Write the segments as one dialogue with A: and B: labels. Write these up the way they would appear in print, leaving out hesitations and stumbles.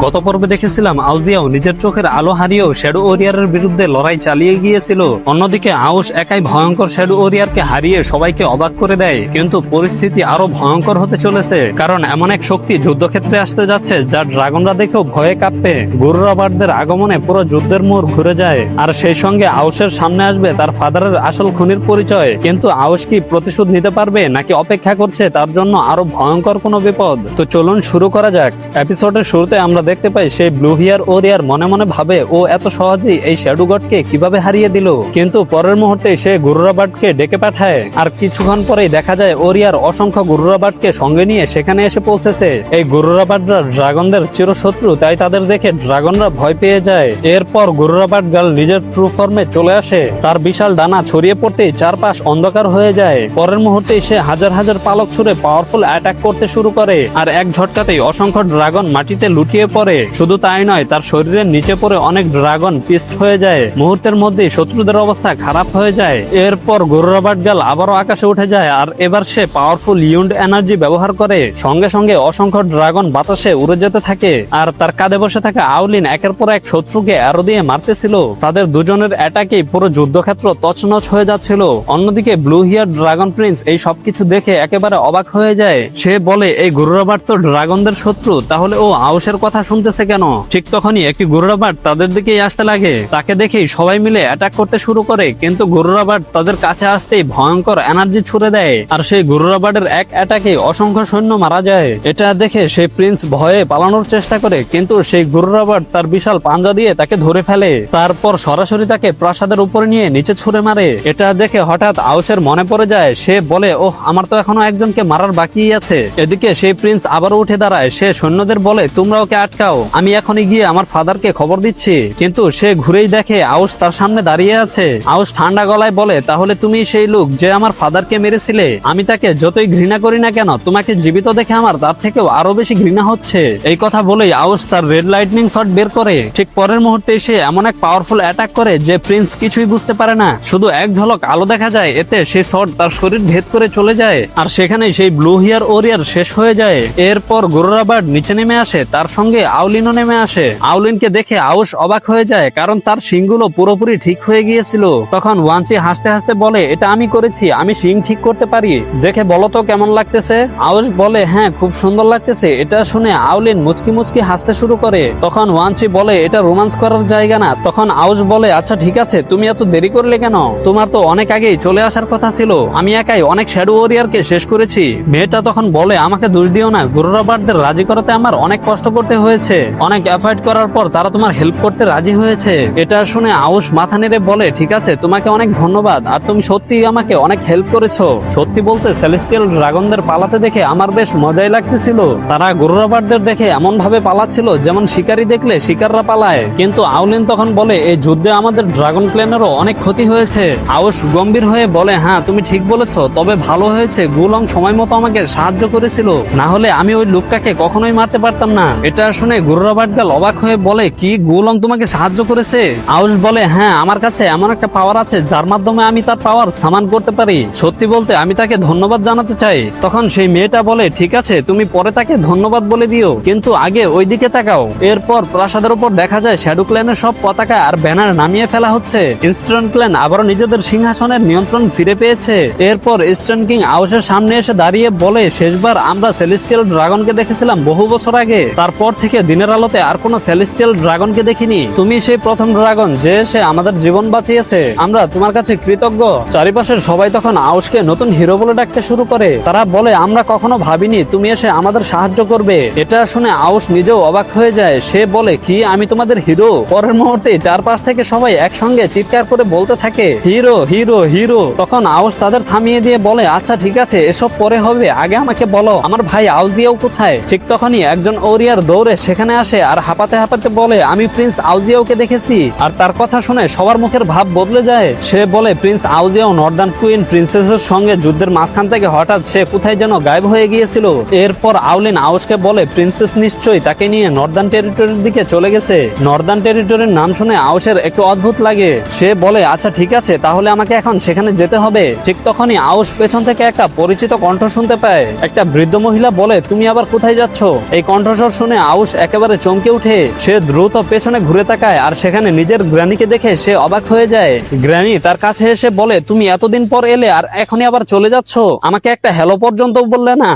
A: গত পর্বে দেখেছিলাম আউজিয়াও নিজের চোখের আলো হারিয়েও শ্যাডো ওরিয়ারের বিরুদ্ধে লড়াই চালিয়ে গিয়েছিল। অন্যদিকে আউশ একাই ভয়ঙ্কর শ্যাডো ওরিয়ারকে হারিয়ে সবাইকে অবাক করে দেয়। কিন্তু পরিস্থিতি আরো ভয়ঙ্কর হতে চলেছে, কারণ এমন এক শক্তি যুদ্ধক্ষেত্রে আসতে যাচ্ছে যা ড্রাগনরা দেখেও ভয়ে কাঁপবে। গুরুরাবারদের আগমনে পুরো যুদ্ধের মোড় ঘুরে যায়, আর সেই সঙ্গে আউশের সামনে আসবে তার ফাদারের আসল খুনির পরিচয়। কিন্তু আউশ কি প্রতিশোধ নিতে পারবে, নাকি অপেক্ষা করছে তার জন্য আরো ভয়ঙ্কর কোনো বিপদ? তো চলুন শুরু করা যাক। এপিসোডের শুরুতে আমরা দেখতে পাই সেই ব্লু হেয়ার ওরিয়ার মনে মনে ভাবে ও এত সহজেই এই শ্যাডো গডকে কিভাবে হারিয়ে দিল। কিন্তু পরের মুহূর্তে সে গুরুরাবার্ডকে ডেকে পাঠায়, আর কিছুক্ষণ পরেই দেখা যায় ওরিয়ার অসংখ্য গুরুরাবার্ডকে সঙ্গে নিয়ে সেখানে এসে পৌঁছেছে। এই গুরুরাবার্ডরা ড্রাগনদের চিরশত্রু, তাই তাদের দেখে ড্রাগনরা ভয় পেয়ে যায়। এরপর গুরুরাবার্ড গার্ল নিজের ট্রু ফর্মে চলে আসে। তার বিশাল ডানা ছড়িয়ে পড়তেই চারপাশ অন্ধকার হয়ে যায়। পরের মুহূর্তেই সে হাজার হাজার পালক ছুঁড়ে পাওয়ারফুল অ্যাটাক করতে শুরু করে, আর এক ঝটকাতেই অসংখ্য ড্রাগন মাটিতে লুটিয়ে পড়ে। শুধু তাই নয়, তার শরীরের নিচে পড়ে অনেক ড্রাগন পিস্ট হয়ে যায়। মুহূর্তের মধ্যেই শত্রুদের অবস্থা খারাপ হয়ে যায়। এরপর গুরুরাবার্ড গার্ল আবারও আকাশে উঠে যায়, আর এবার সে পাওয়ারফুল ইউন্ড এনার্জি ব্যবহার করে। সঙ্গে সঙ্গে অসংখ্য ড্রাগন বাতাসে উড়ে যেতে থাকে, আর তার কাঁধে বসে থাকা আউলিন একের পর এক শত্রুকে অ্যারো দিয়ে মারতেছিল। তাদের দুজনের অ্যাটাকেই পুরো যুদ্ধক্ষেত্র তছনছ হয়ে যাচ্ছিল। অন্যদিকে ব্লু হেয়ার ড্রাগন প্রিন্স এই সবকিছু দেখে একেবারে অবাক হয়ে যায়। সে বলে, এই গুরুরাবার্ড তো ড্রাগনদের শত্রু, তাহলে ও আউশের কথা শুনতেছে কেন? ঠিক তখনই একটি গুরুরাবার্ড তাদের দিকেই আসতে লাগে। তাকে দেখেই সবাই মিলে অ্যাটাক করতে শুরু করে, কিন্তু গুরুরাবার্ড তাদের কাছে আসতেই ভয়ঙ্কর এনার্জি ছুড়ে দেয়, আর সেই গুরুরাবার্ডের এক অ্যাটাকে অসংখ্য সৈন্য মারা যায়। এটা দেখে সেই প্রিন্স ভয়ে পালানোর চেষ্টা করে, কিন্তু সেই গুরুরাবার্ড তার বিশাল পাঞ্জা দিয়ে তাকে ধরে ফেলে। তারপর সরাসরি তাকে প্রাসাদের উপরে নিয়ে নিচে ছুঁড়ে মারে। এটা দেখে হঠাৎ আউশের মনে পড়ে যায়। সে বলে, ওহ, আমার তো এখনো একজনকে মারার বাকি আছে। এদিকে সেই প্রিন্স আবারও উঠে দাঁড়ায়। সে সৈন্যদের বলে, তোমরা ওকে আটকাও, আমি এখনই গিয়ে আমার ফাদারকে খবর দিচ্ছি। কিন্তু সে ঘুরেই দেখে আউশ তার সামনে দাঁড়িয়ে আছে। আউশ ঠান্ডা গলায় বলে, তাহলে তুমি সেই লোক যে আমার ফাদারকে মেরেছিলে? আমি তাকে যতই ঘৃণা করি না কেন, তোমাকে জীবিত দেখে আমার তার থেকেও আরো বেশি ঘৃণা হচ্ছে। এই কথা বলেই আউশ তার রেড লাইটনিং শট বের করে। ঠিক পরের মুহূর্তে সে এমন এক পাওয়ারফুল অ্যাটাক করে যে প্রিন্স কিছুই বুঝতে পারে না। শুধু এক ঝলক আলো দেখা যায়, এতে সেই শট তার শরীর ভেদ করে চলে যায়, আর সেখানেই সেই ব্লু হেয়ার ওরিয়ার শেষ হয়ে যায়। এরপর গুরুরাবার্ড নিচে নেমে আসে, তার সঙ্গে আউলিনও নেমে আসে। আউলিনকে দেখে আউশ অবাক হয়ে যায়, কারণ তার শিংগুলো পুরোপুরি ঠিক হয়ে গিয়েছিল। তখন ওয়াঞ্চি হাসতে হাসতে বলে, এটা আমি করেছি, আমি শিং ঠিক করতে পারি, দেখে বলো তো কেমন লাগতেছে? আউশ বলে, হ্যাঁ, খুব সুন্দর লাগতেছে। এটা শুনে আউলিন মুচকি মুচকি হাসতে শুরু করে। তখন ওয়াঞ্চি বলে, এটা রোমান্স করার জায়গা না। তখন আউশ বলে, আচ্ছা ঠিক আছে, তুমি এত দেরি করলে কেন? তোমার তো অনেক আগেই চলে আসার কথা ছিল, আমি একাই অনেক শ্যাডো ওরিয়ারকে শেষ করেছি। মেয়েটা তখন বলে, আমাকে দোষ দিও না, গুরুরাবার্ডদের রাজি করাতে আমার অনেক কষ্ট করতে হয়েছে, অনেক এফার্ট করার পর তারা তোমার হেল্প করতে রাজি হয়েছে। এটা শুনে আউশ মাথা নেড়ে বলে, ঠিক আছে, তোমাকে অনেক ধন্যবাদ, আর তুমি সত্যিই আমাকে অনেক হেল্প করেছো। সত্যি বলতে সেলেস্টিয়াল ড্রাগনদের পালাতে দেখে আমার বেশ মজাই লাগতেছিল। তারা গুরুরাবার্ডদের দেখে এমন ভাবে পালাচ্ছিল যেমন শিকারী দেখলে শিকাররা পালায়। কিন্তু আউলিন তখন বলে, এই যুদ্ধে আমাদের ড্রাগন ক্লেনেরও অনেক ক্ষতি হয়েছে। আউশ গম্ভীর হয়ে বলে, হ্যাঁ, তুমি ঠিক বলেছো, তবে ভালো হয়েছে গুলং সময় মতো আমাকে সাহায্য করেছিল, না হলে আমি ওই লোকটাকে কখনোই মারতে পারতাম না। এটা শুনে গুরুরাবার্ড গার্ল অবাক হয়ে বলে, কি, গুলং তোমাকে সাহায্য করেছে? আউশ বলে, হ্যাঁ, আমার কাছে এমন একটা পাওয়ার আছে যার মাধ্যমে আমি তার পাওয়ার সামান করতে পারি। সত্যি বলতে আমি তাকে ধন্যবাদ জানাতে চাই। তখন সেই মেয়েটা বলে, ঠিক আছে, তুমি পরে তাকে ধন্যবাদ বলে দিও, কিন্তু আগে ওই দিকে তাকাও। এরপর প্রাসাদের উপর দেখা যায় শ্যাডো ক্ল্যানের সব পতাকা আর ব্যানার নামিয়ে ফেলা হচ্ছে। ইস্টার্ন ক্ল্যান আবারও নিজেদের সিংহাসনের নিয়ন্ত্রণ ফিরে পেয়েছে। এরপর ইস্টার্ন কিং আউশের সামনে এসে দাঁড়িয়ে বলে, শেষবার আমরা সেলেস্টিয়াল ড্রাগনকে দেখেছিলাম বহু বছর আগে, তারপর থেকে দিনের আলোতে আর কোনো সেলেস্টিয়াল ড্রাগনকে দেখিনি। তুমি সেই প্রথম ড্রাগন যে এসে আমাদের জীবন বাঁচিয়েছে, আমরা তোমার কাছে কৃতজ্ঞ। চারিপাশের সবাই তখন আউশকে নতুন হিরো বলে ডাকতে শুরু করে। তারা বলে, আমরা কখনো ভাবিনি তুমি এসে আমাদের সাহায্য করবে। এটা শুনে আউশ নিজেও অবাক হয়ে যায়। সে বলে, কি, আমি তোমাদের হিরো? পরের মুহূর্তে চারপাশ থেকে সবাই একসঙ্গে চিৎকার করে বলতে থাকে, হিরো, হিরো, হিরো। তখন আউশ তাদের থামিয়ে দিয়ে বলে, আচ্ছা ঠিক আছে, এসব পরে হবে, আগে আমাকে বলো আমার ভাই আউজিয়াও কোথায়? ঠিক তখনই একজন ওরিয়ার দৌড়ে সেখানে আসে, আর হাঁপাতে হাঁপাতে বলে, আমি প্রিন্স আউজিয়াওকে দেখেছি। আর তার কথা শুনে সবার মুখের ভাব বদলে যায়। সে বলে, প্রিন্স আউজিয়াও নর্দার্ন কুইন প্রিন্সেসের সঙ্গে যুদ্ধের মাঝখান থেকে হঠাৎ সে কোথায় যেন গায়েব হয়ে গিয়েছিল। এরপর আউলিন আউশকে বলে, প্রিন্সেস নিশ্চয়ই তাকে নিয়ে নর্দার্ন টেরিটরির দিকে চলে গেছে। নর্দার্ন টেরিটরির নাম শুনে আউশের একটু অদ্ভুত লাগে। সে বলে, আচ্ছা ঠিক আছে, তাহলে আমাকে এখন সেখানে যেতে হবে। ঠিক তখনই আউশ পেছন থেকে একটা পরিচিত কণ্ঠ শুনতে পায়। একটা বৃদ্ধ মহিলা বলে, তুমি আবার কোথায় যাচ্ছ? এই কণ্ঠস্বর শুনে আউশ আউশ একেবারে চমকে উঠে। সে দ্রুত পেছনে ঘুরে তাকায় আর সেখানে নিজের গ্র্যানিকে দেখে সে অবাক হয়ে যায়। গ্র্যানি তার কাছে এসে বলে, তুমি এতদিন পর এলে আর এখনই আবার চলে যাচ্ছ, আমাকে একটা হ্যালো পর্যন্ত বললে না।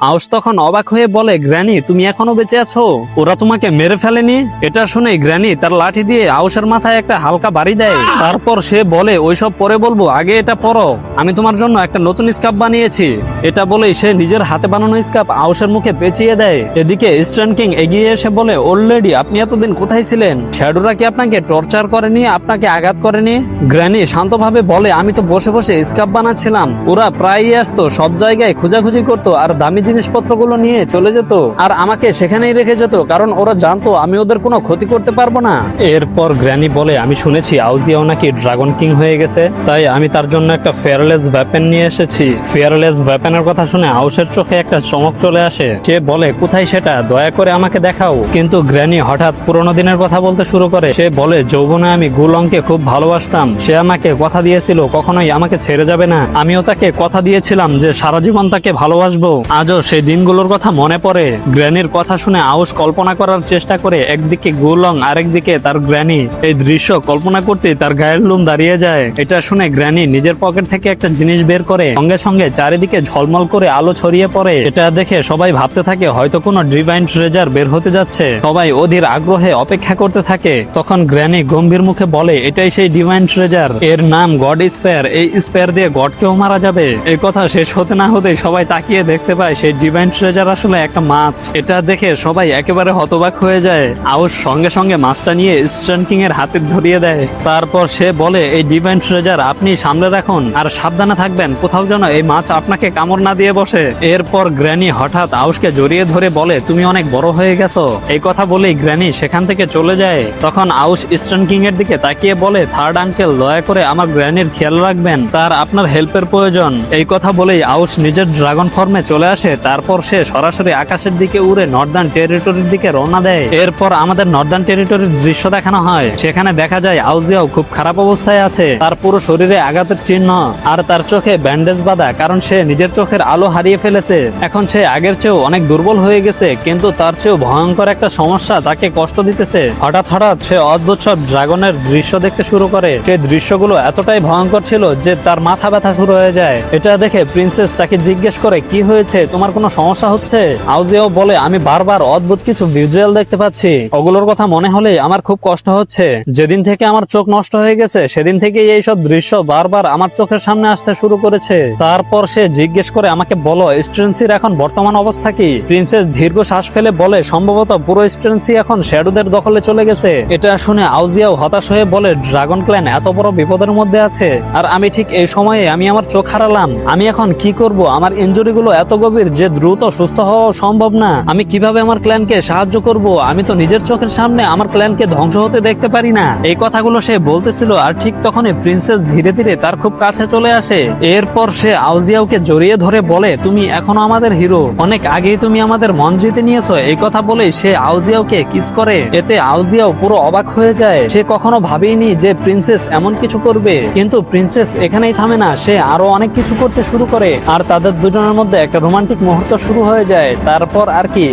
A: আউশ তখন অবাক হয়ে বলে, গ্র্যানি তুমি এখনো বেঁচে আছো, ওরা তোমাকে মেরে ফেলেনি? এটা শুনে গ্র্যানি তার লাঠি দিয়ে আউশের মাথায় একটা হালকা বাড়ি দেয়। তারপর সে বলে, ওইসব পরে বলবো, আগে এটা পরো, আমি তোমার জন্য একটা নতুন স্কার্ফ বানিয়েছি। এটা বলেই সে নিজের হাতে বানানো স্কার্ফ আউশের মুখে পেঁচিয়ে দেয়। এদিকে ইস্টার্ন কিং এগিয়ে এসে বলে, ওল্ড লেডি আপনি এতদিন কোথায় ছিলেন? শ্যাডোরা কি আপনাকে টর্চার করেনি, আপনাকে আঘাত করেনি? গ্র্যানি শান্তভাবে বলে, আমি তো বসে বসে স্কার্ফ বানাচ্ছিলাম, ওরা প্রায়ই আসতো, সব জায়গায় খোঁজাখুঁজি করতো আর দামি জিনিসপত্রগুলো নিয়ে চলে যেত আর আমাকে সেখানেই রেখে যেত, কারণ ওরা জানতো আমি ওদের কোনো ক্ষতি করতে পারবো না। এরপর গ্র্যানি বলে, আমি শুনেছি আউজিয়াও নাকি ড্রাগন কিং হয়ে গেছে, তাই আমি তার জন্য একটা ফেয়ারলেস ওয়েপন নিয়ে এসেছি। ফেয়ারলেস ওয়েপনের কথা শুনে আউশের চোখে একটা চমক চলে আসে। সে বলে, কোথায় সেটা, দয়া করে আমাকে দেখাও। কিন্তু গ্র্যানি হঠাৎ পুরোনো দিনের কথা বলতে শুরু করে। সে বলে, যৌবনে আমি গুলংকে খুব ভালোবাসতাম, সে আমাকে কথা দিয়েছিল কখনোই আমাকে ছেড়ে যাবে না, আমিও তাকে কথা দিয়েছিলাম যে সারা জীবন তাকে ভালোবাসবো। আজও সেই দিনগুলোর কথা মনে পড়ে। গ্র্যানির কথা শুনে আউশ কল্পনা করার চেষ্টা করে, একদিকে গুলং আরেকদিকে তার গ্র্যানি। এই দৃশ্য কল্পনা করতে তার গায়ের লোম দাঁড়িয়ে যায়। এটা শুনে গ্র্যানি নিজের পকেট থেকে একটা জিনিস বের করে, সঙ্গে সঙ্গে চারিদিকে ঝলমল করে আলো ছড়িয়ে পড়ে। এটা দেখে সবাই ভাবতে থাকে হয়তো কোনো ডিভাইন ট্রেজার বের হতে যাচ্ছে। সবাই অধীর আগ্রহে অপেক্ষা করতে থাকে। তখন গ্র্যানি গম্ভীর মুখে বলে, এটাই সেই ডিভাইন ট্রেজার, এর নাম গড স্পেয়ার, এই স্পেয়ার দিয়ে গডকেও মারা যাবে। এই কথা শেষ হতে না হতে সবাই তাকিয়ে দেখতে পায় সেই ডিভাইন ট্রেজার আসলে একটা মাছ। এটা দেখে সবাই একেবারে হতবাক হয়ে যায়। আউশ সঙ্গে সঙ্গে মাছটা নিয়ে ইস্টার্ন কিং এর হাতে ধরিয়ে দেয়। তারপর সে বলে, এই ডিভাইন ট্রেজার আপনি সামলে রাখুন আর সাবধানে থাকবেন, কোথাও যেন এই মাছ আপনাকে কামড় না দিয়ে বসে। এরপর গ্র্যানি হঠাৎ আউশকে জড়িয়ে ধরে বলে, তুমি অনেক বড় হয়ে গেছো। এই কথা বলেই গ্র্যানি সেখান থেকে চলে যায়। তখন আউশ ইস্টার্ন কিং এর দিকে তাকিয়ে বলে, থার্ড আঙ্কেল দয়া করে আমার গ্র্যানির খেয়াল রাখবেন, তার আপনার হেল্পের প্রয়োজন। এই কথা বলেই আউশ নিজের ড্রাগন ফর্মে চলে আসে। তারপর সে সরাসরি আকাশের দিকে উড়ে নর্দার্ন টেরিটরির দিকে রওনা দেয়। এরপর আমাদের নর্দার্ন টেরিটরির দৃশ্য দেখানো হয়। সেখানে দেখা যায় আউজিয়াও খুব খারাপ অবস্থায় আছে, তার পুরো শরীরে আঘাতের চিহ্ন আর তার চোখে ব্যান্ডেজ বাঁধা, কারণ সে নিজের চোখের আলো হারিয়ে ফেলেছে। এখন সে আগের চেয়েও অনেক দুর্বল হয়ে গেছে, কিন্তু তার চেয়েও ভয়ঙ্কর একটা সমস্যা তাকে কষ্ট দিতেছে। হঠাৎ সে অদ্ভুত সব ড্রাগনের দৃশ্য দেখতে শুরু করে। সেই দৃশ্যগুলো এতটাই ভয়ঙ্কর ছিল যে তার মাথা ব্যথা শুরু হয়ে যায়। এটা দেখে প্রিন্সেস তাকে জিজ্ঞেস করে, কি হয়েছে, তোমার কোনো সমস্যা হচ্ছে? আউজিয়াও বলে, আমি বারবার অদ্ভুত কিছু ভিজুয়াল দেখতে পাচ্ছি, ওগুলোর কথা মনে হলে আমার খুব কষ্ট হচ্ছে। যেদিন থেকে আমার চোখ নষ্ট হয়ে গেছে সেদিন থেকে এইসব দৃশ্য বারবার আমার চোখের সামনে আসতে শুরু করেছে। তারপর সে জিজ্ঞেস করে, আমাকে বলো স্ট্রেন্সির এখন বর্তমান অবস্থা কি? প্রিন্সেস দীর্ঘ শ্বাস ফেলে বলে, সম্ভবত পুরো স্ট্রেন্সি এখন শ্যাডোদের দখলে চলে গেছে। এটা শুনে আউজিয়াও হতাশ হয়ে বলে, ড্রাগন ক্ল্যান এত বড় বিপদের মধ্যে আছে আর আমি ঠিক এই সময়ে আমি আমার চোখ হারালাম, আমি এখন কি করব? আমার ইনজুরি গুলো এত গভীর যে দ্রুত সুস্থ হওয়া সম্ভব না, আমি কিভাবে আমার ক্ল্যানকে সাহায্য করব? আমি তো নিজের চোখের সামনে আমার ক্ল্যানকে ধ্বংস হতে দেখতে পারি না। এই কথাগুলো সে বলতেছিল আর ঠিক তখনই প্রিন্সেস ধীরে ধীরে তার খুব কাছে চলে আসে। এরপর সে আউজিয়াওকে জড়িয়ে ধরে বলে, তুমি এখনো আমাদের হিরো, অনেক আগেই তুমি আমাদের মন জিতে নিয়েছো। এই কথা বলেই সে আউজিয়াওকে কিস করে। এতে আউজিয়াও পুরো অবাক হয়ে যায়। সে কখনো ভাবেইনি যে প্রিন্সেস এমন কিছু করবে। কিন্তু প্রিন্সেস এখানেই থামে না, সে আরো অনেক কিছু করতে শুরু করে আর তাদের দুজনের মধ্যে একটা রোমান্টিক মুহূর্ত শুরু হয়ে যায়। তারপর আর কি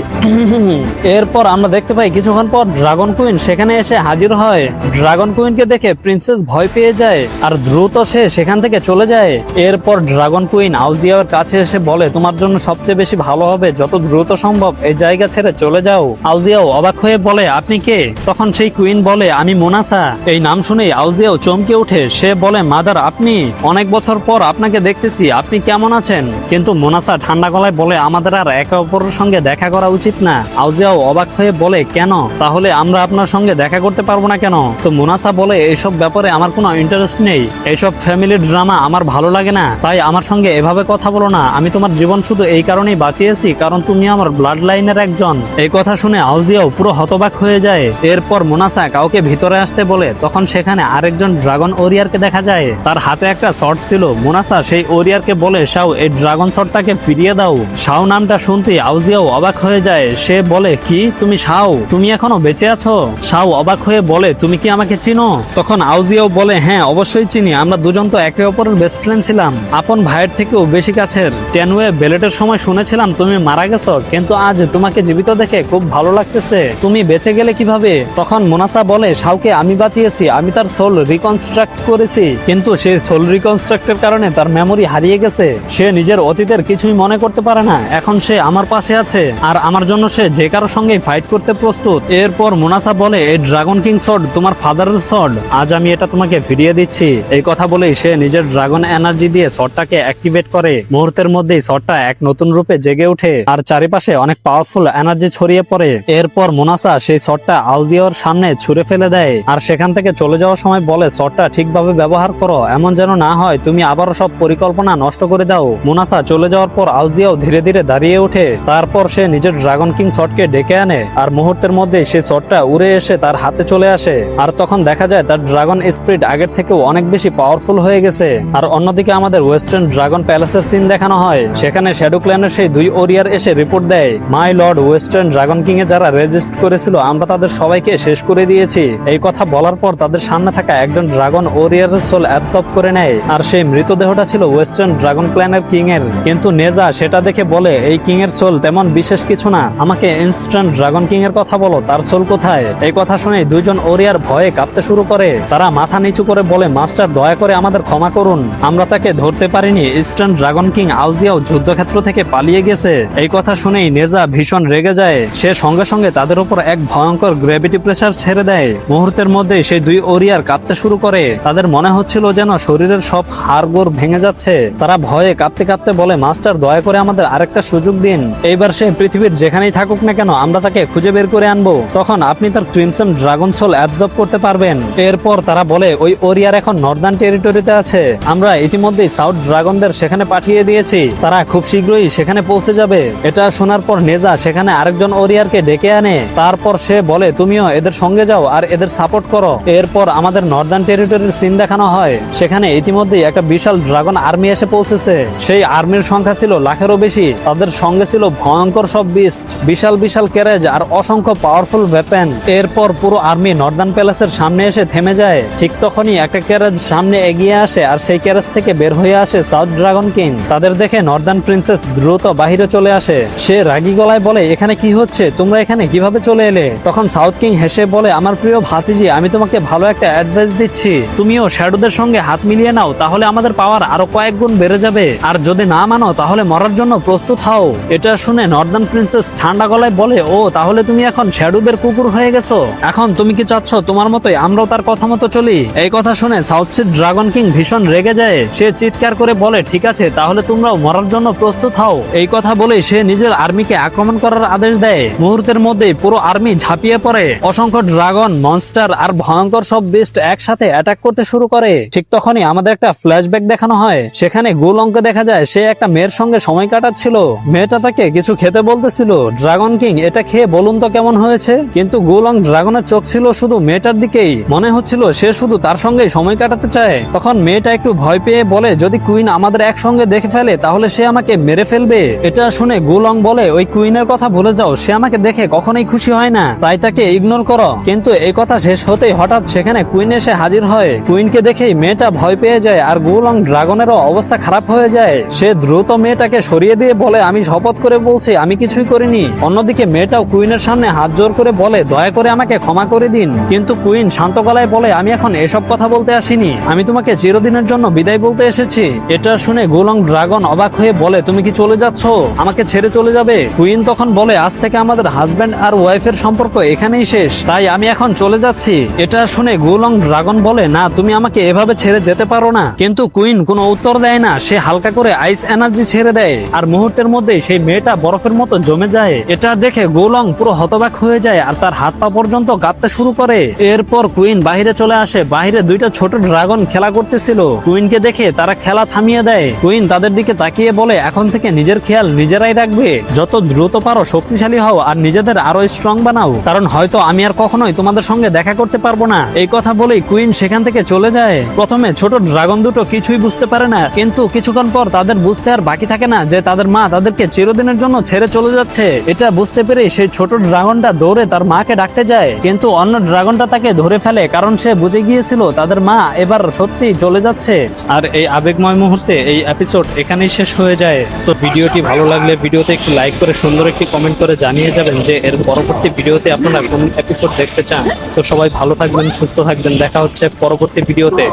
A: এরপর আমরা দেখতে পাই কিছুক্ষণ পর ড্রাগন কুইন সেখানে এসে হাজির হয়। ড্রাগন কুইনকে দেখে প্রিন্সেস ভয় পেয়ে যায় আর দ্রুত সে সেখান থেকে চলে যায়। এরপর ড্রাগন কুইন আউজিয়াওর কাছে এসে বলে, তোমার জন্য সবচেয়ে বেশি ভালো হবে যত দ্রুত সম্ভব এই জায়গা ছেড়ে চলে যাও। আউজিয়াও অবাক হয়ে বলে, আপনি কে? তখন সেই কুইন বলে, আমি মোনাসা। এই নাম শুনেই আউজিয়াও চমকে ওঠে। সে বলে, মাদার আপনি, অনেক বছর পর আপনাকে দেখতেছি, আপনি কেমন আছেন? কিন্তু মোনাসা ঠান্ডা গলায় বলে, আমাদের আর একে অপরের সঙ্গে দেখা করা উচিত না। আউজিয়াও অবাক হয়ে বলে, কেন? তাহলে আমরা আপনার সঙ্গে দেখা করতে পারবো না কেন? তো মোনাসা বলে, এইসব ব্যাপারে আমার কোনো ইন্টারেস্ট নেই, এইসব ফ্যামিলি ড্রামা আমার ভালো লাগে না, তাই আমার সঙ্গে এভাবে কথা বলো না। আমি তোমার জীবন শুধু এই কারণেই বাঁচিয়েছি কারণ তুমি আমার ব্লাড লাইনের একজন। এই কথা শুনে আউজিয়াও পুরো হতবাক হয়ে যায়। এরপর মোনাসা কাউকে ভিতরে আসতে বলে। তখন সেখানে আরেকজন ড্রাগন ওরিয়ারকে দেখা যায়, তার হাতে একটা শর্ট ছিল। মোনাসা সেই ওরিয়ারকে বলে, শাও এই ড্রাগন শর্টটাকে ফিরিয়ে দাও। শাও নামটা শুনতেই আউজিয়াও অবাক হয়ে যায়। সে বলে, কি তুমি শাও, তুমি এখনো বেঁচে আছো? শাও অবাক হয়ে বলে, তুমি কি আমাকে চিনো? তখন আউজিয়াও বলে, হ্যাঁ অবশ্যই চিনি, আমরা দুজন তো একে অপরের বেস্ট ফ্রেন্ড ছিলাম, আপন ভাইয়ের থেকেও বেশি কাছের। টেনওয়ে বেলেটের সময় শুনেছিলাম তুমি মারা গেছো, কিন্তু আজ তোমাকে জীবিত দেখে খুব ভালো লাগতেছে। তুমি বেঁচে গেলে কিভাবে? তখন মোনাসা বলে, শাওকে আমি বাঁচিয়েছি, আমি তার সোল রিকনস্ট্রাক্ট করেছি, কিন্তু সেই সোল রিকনস্ট্রাক্টের কারণে তার মেমোরি হারিয়ে গেছে। সে নিজের অতীতের কিছুই মনে করতে পারে না। এখন সে আমার পাশে আছে আর আমার জন্য সে যে কারোর সঙ্গে ফাইট করতে প্রস্তুত। এরপর মোনাসা বলে, এই ড্রাগন কিং সর্ড তোমার ফাদারের সর্ড, আজ আমি এটা তোমাকে ফিরিয়ে দিচ্ছি। এই কথা বলেই সে নিজের ড্রাগন এনার্জি দিয়ে সর্ডটাকে অ্যাক্টিভেট করে। মুহূর্তের মধ্যেই সর্ডটা এক নতুন রূপে জেগে ওঠে আর চারিপাশে অনেক পাওয়ারফুল এনার্জি ছড়িয়ে পড়ে। এরপর মোনাসা সেই সর্ডটা আউজিয়ার সামনে ছুঁড়ে ফেলে দেয় আর সেখান থেকে চলে যাওয়ার সময় বলে, সর্ডটা ঠিকভাবে ব্যবহার করো, এমন যেন না হয় তুমি আবারও সব পরিকল্পনা নষ্ট করে দাও। মোনাসা চলে যাওয়ার পর আউজিয়াও ধীরে ধীরে দাঁড়িয়ে ওঠে। তারপর সে নিজের ড্রাগন কিং সর্ডকে ডেকে আনে আর মুহূর্তের মধ্যে সেই সর্ডটা উড়ে এসে তার হাতে চলে আসে। আর তখন দেখা যায় তার ড্রাগন স্পিরিট আগের থেকেও অনেক বেশি পাওয়ারফুল হয়ে গেছে। আর অন্যদিকে আমাদের ওয়েস্টার্ন ড্রাগন প্যালেসের সিন দেখানো হয়। সেখানে শ্যাডো ক্ল্যানের সেই দুই ওরিয়ার এসে রিপোর্ট দেয়, my lord, western dragon king এ যারা রেজিস্ট করেছিল আমরা তাদের সবাইকে শেষ করে দিয়েছি। এই কথা বলার পর তাদের সামনে থাকা একজন ড্রাগন ওরিয়ারের সোল অ্যাবসর্ব করে নেয় আর সেই মৃতদেহটা ছিল ওয়েস্টার্ন ড্রাগন ক্ল্যানের কিং এর। কিন্তু নেজা সেটা দেখে বলে, এই কিং এর সোল তেমন বিশেষ কিছু না, আমাকে ইনস্ট্যান্ট ড্রাগন কিং এর কথা বলো, তার সোল কোথায়? এই কথা শুনে দুইজন ওরিয়ার ভয়ে কাঁপতে শুরু করে। তারা মাথা নিচু করে বলে, মাস্টার দয়া করে আমাদের ক্ষমা করুন, আমরা তাকে ধরতে পারিনি, ইস্টার্ন ড্রাগন কিং আউজিয়াও যুদ্ধক্ষেত্র থেকে পালিয়ে গেছে। এই কথা শুনেই নেজা ভীষণ রেগে যায়। সে সঙ্গে সঙ্গে তাদের উপর এক ভয়ঙ্কর গ্র্যাভিটি প্রেসার ছেড়ে দেয়। মুহূর্তের মধ্যে সেই দুই ওরিয়ার কাঁপতে শুরু করে। তাদের মনে হচ্ছিল যেন শরীরের সব হাড়গোড় ভেঙে যাচ্ছে। তারা ভয়ে কাঁপতে কাঁপতে বলে, মাস্টার দয়া করে আমাদের আরেকটা সুযোগ দিন, এইবার সে পৃথিবীর যেখানেই থাকুক না কেন আমরা তাকে খুঁজে বের করে আনবো, তখন আপনি তার ক্রিমসন ড্রাগন সোল অ্যাবজর্ব করতে পারবেন। এরপর তারা বলে, ওই ওরিয়ার এখন নর্দার্ন টেরিটরিতে আছে, আমরা ইতিমধ্যেই সাউথ ড্রাগনদের সেখানে পাঠিয়ে দিয়েছি, তারা খুব শীঘ্রই সেখানে পৌঁছে যাবে। এটা শোনার পর নেজা সেখানে আরেকজন ওরিয়ারকে ডেকে আনে। তারপর সে বলে, তুমিও এদের সঙ্গে যাও আর এদের সাপোর্ট করো। এরপর আমাদের নর্দার্ন টেরিটরির সিন দেখানো হয়। সেখানে ইতিমধ্যেই একটা বিশাল ড্রাগন আর্মি এসে পৌঁছেছে। সেই আর্মির সংখ্যা ছিল লাখেরও বেশি। তাদের সঙ্গে ছিল ভয়ঙ্কর সব বিস্ট, বিশাল বিশাল ক্যারেজ আর অসংখ্য পাওয়ারফুল ওয়েপেন। এরপর পুরো আর্মি নর্দার্ন প্যালেসের সামনে এসে থেমে যায়। ঠিক তখনই একটা ক্যারেজ সামনে এগিয়ে আসে আর সেই ক্যারেজ থেকে বের হয়ে আসে সাউথ ড্রাগন কিং। তাদের দেখে নর্দার্ন প্রিন্সেস দ্রুত বাহিরে চলে আসে। সে রাগী গলায় বলে, এখানে কি হচ্ছে, তোমরা এখানে কিভাবে চলে এলে? তখন সাউথ কিং হেসে বলে, আমার প্রিয় ভাতিজি, আমি তোমাকে ভালো একটা অ্যাডভাইস দিচ্ছি, তুমিও শ্যাডোদের সঙ্গে হাত মিলিয়ে নাও, তাহলে আমাদের পাওয়ার আরো কয়েক গুণ বেড়ে যাবে, আর যদি না মানো তাহলে মরার জন্য প্রস্তুত হও। এটা শুনে নর্দার্ন প্রিন্সেস ঠান্ডা গলায় বলে, ও তাহলে তুমি এখন শ্যাডোদের কুকুর হয়ে গেছো, এখন তুমি কি চাচ্ছ তোমার মতোই আমরাও তার কথা মতো চলি? এই কথা শুনে সাউথ সি ড্রাগন কিং ভীষণ রেগে যায়। সে চিৎকার করে বলে, ঠিক আছে তাহলে তোমরাও মরার জন্য প্রস্তুত হও। এই কথা বলে সে নিজের আর্মিকে আক্রমণ করার আদেশ দেয়। মুহূর্তের মধ্যেই পুরো আর্মি ঝাঁপিয়ে পড়ে। অসংখ্য ড্রাগন, মনস্টার আর ভয়ঙ্কর সব বিস্ট একসাথে অ্যাটাক করতে শুরু করে। ঠিক তখনই আমাদের একটা ফ্ল্যাশব্যাক দেখানো হয়। সেখানে গুলংকে দেখা যায় সে একটা মেয়ের সঙ্গে সময় কাটাচ্ছিল। মেয়েটা তাকে কিছু খেতে বলতেছিল। ড্রাগন কিং, এটা খেয়ে বলুন তো কেমন হয়েছে? কিন্তু গুলং ড্রাগনের চোখ ছিল শুধু মেয়েটার দিকেই, মনে হচ্ছিল সে শুধু তার সঙ্গেই সময় কাটাতে চায়। তখন মেয়েটা একটু ভয় পেয়ে বলে, যদি কুইন আমাদের একসঙ্গে দেখে ফেলে তাহলে সে আমাকে মেরে ফেলবে। এটা শুনে গুলং বলে, ওই কুইনের কথা ভুলে যাও, সে আমাকে দেখে কখনোই খুশি হয় না, তাই তাকে ইগনোর করো। কিন্তু এই কথা শেষ হতেই হঠাৎ সেখানে কুইন এসে হাজির হয়। কুইনকে দেখেই মেয়েটা ভয় পেয়ে যায় আর গুলং ড্রাগনেরও অবস্থা খারাপ হয়ে যায়। সে দ্রুত মেয়েটাকে সরিয়ে দিয়ে বলে, আমি শপথ করে বলছি আমি কিছুই করিনি। অন্যদিকে মেয়েটাও কুইনের সামনে হাত জোর করে বলে, দয়া করে আমাকে ক্ষমা করে দিন। কিন্তু কুইন শান্ত গলায় বলে, আমি এখন এসব কথা বলতে আসিনি, আমি তোমাকে চিরদিনের জন্য বিদায় বলতে এসেছি। এটা শুনে গুলং ড্রাগন অবাক হয়ে বলে, তুমি কি চলে যাচ্ছ? আমাকে ছেড়ে চলে যাবে? কুইন তখন বলে, আজ থেকে আমাদের হাজব্যান্ড আর ওয়াইফের সম্পর্ক এখানেই শেষ, তাই আমি এখন চলে যাচ্ছি। এটা শুনে গুলং ড্রাগন বলে, না তুমি আমাকে এভাবে ছেড়ে যেতে পারো না। কিন্তু কুইন কোনো উত্তর দেয় না। সে হালকা করে আইস এনার্জি ছেড়ে দেয় আর মুহূর্তের মধ্যে সেই মেয়েটা বরফের মতো জমে যায়। এটা দেখে গুলং পুরো হতবাক হয়ে যায় আর তার হাত পা পর্যন্ত কাঁপতে শুরু করে। এরপর কুইন বাহিরে চলে আসে। বাহিরে দুইটা ছোট ড্রাগন খেলা করতেছিল। কুইনকে দেখে তারা খেলা থামিয়ে দেয়। কুইন তাদের দিকে তাকিয়ে বলে, এখন থেকে নিজের খেয়াল নিজেরাই রাখবে, যত দ্রুত পারো শক্তিশালী হও আর নিজেদের আরো স্ট্রং বানাও, কারণ হয়তো আমি আর কখনোই তোমাদের সঙ্গে দেখা করতে পারবো না। এই কথা বলেই কুইন সেখান থেকে চলে যায়। প্রথমে ছোট ড্রাগন দুটো কিছুই বুঝতে পারে না, কিন্তু কিছুক্ষণ পর তাদের বুঝতে আর বাকি থাকে না যে তাদের মা তাদেরকে চিরদিনের জন্য ছেড়ে চলে যাচ্ছে। এটা বুঝতে পেরে সেই ছোট ড্রাগনটা দৌড়ে তার মাকে ডাকতে যায়, কিন্তু অন্য ড্রাগনটা তাকে ধরে ফেলে, কারণ সে বুঝে গিয়েছিল তাদের মা এবার সত্যি চলে যাচ্ছে। আর এই আবেগময় মুহূর্তে এই এপিসোড এখানেই শেষ হয়ে যায়। তো ভিডিওটি ভালো লাগলে ভিডিওতে একটু লাইক করে সুন্দর একটি কমেন্ট করে জানিয়ে যাবেন যে এর পরবর্তী ভিডিওতে আপনারা কোন এপিসোড দেখতে চান। তো সবাই ভালো থাকবেন, সুস্থ থাকবেন, দেখা হচ্ছে পরবর্তী ভিডিওতে।